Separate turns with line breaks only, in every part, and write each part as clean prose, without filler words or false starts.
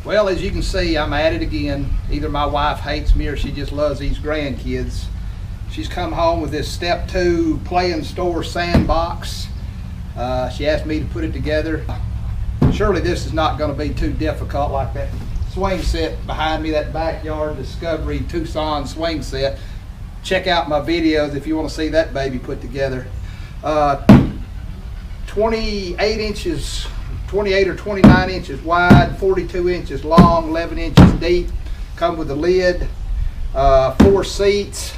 Well, as you can see, I'm at it again. Either my wife hates me or she just loves these grandkids. She's come home with this step 2 playing Store Sandbox. She asked me to put it together. Surely this is not going to be too difficult, like that swing set behind me, that Backyard Discovery Tucson swing set. Check out my videos if you want to see that baby put together. 28 inches, 28 or 29 inches wide, 42 inches long, 11 inches deep. Come with a lid, 4 seats.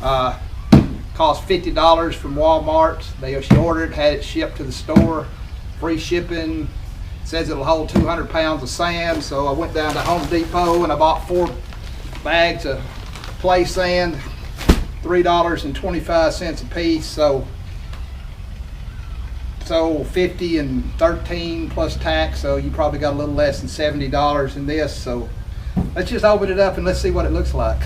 Cost $50 from Walmart. She ordered it, had it shipped to the store, free shipping. Says it'll hold 200 pounds of sand. So I went down to Home Depot and I bought 4 bags of play sand, $3.25 a piece. So 50 and 13 plus tax. So you probably got a little less than $70 in this. So let's just open it up and let's see what it looks like.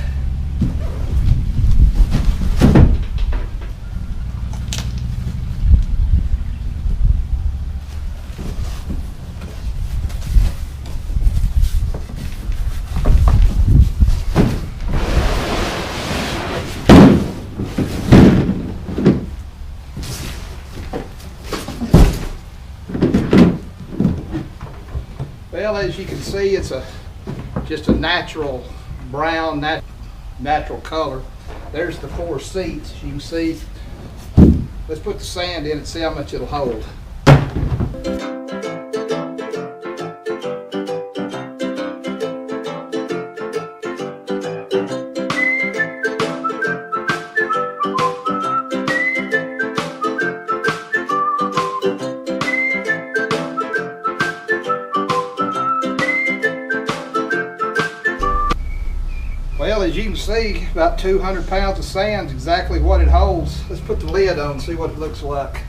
Well, as you can see, it's just a natural brown, natural color. There's the 4 seats, you can see. Let's put the sand in and see how much it'll hold. Well, as you can see, about 200 pounds of sand is exactly what it holds. Let's put the lid on and see what it looks like.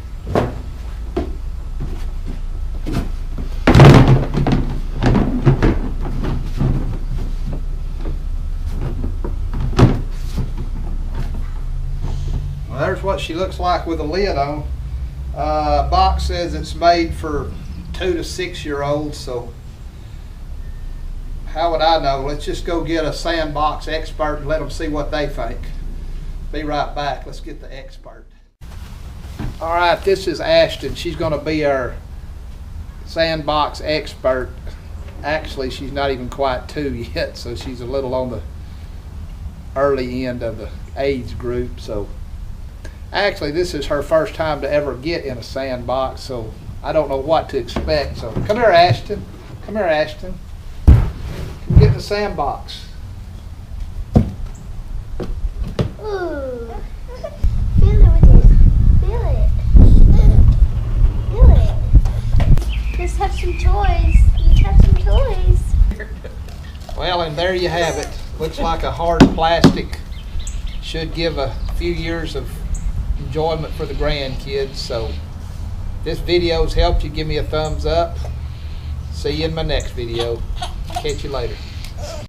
Well, there's what she looks like with a lid on. Box says it's made for 2 to 6 year olds, so how would I know? Let's just go get a sandbox expert and let them see what they think. Be right back. Let's get the expert. All right, this is Ashton. She's going to be our sandbox expert. Actually, she's not even quite 2 yet, so she's a little on the early end of the age group. So actually, this is her first time to ever get in a sandbox, so I don't know what to expect. So come here, Ashton. Come here, Ashton. Get in the sandbox.
Ooh. Feel it with it. Feel it. Feel it. Let's have some toys. Let's have some toys.
Well, and there you have it. Looks like a hard plastic. Should give a few years of enjoyment for the grandkids. So if this video's helped you, give me a thumbs up. See you in my next video. Catch you later.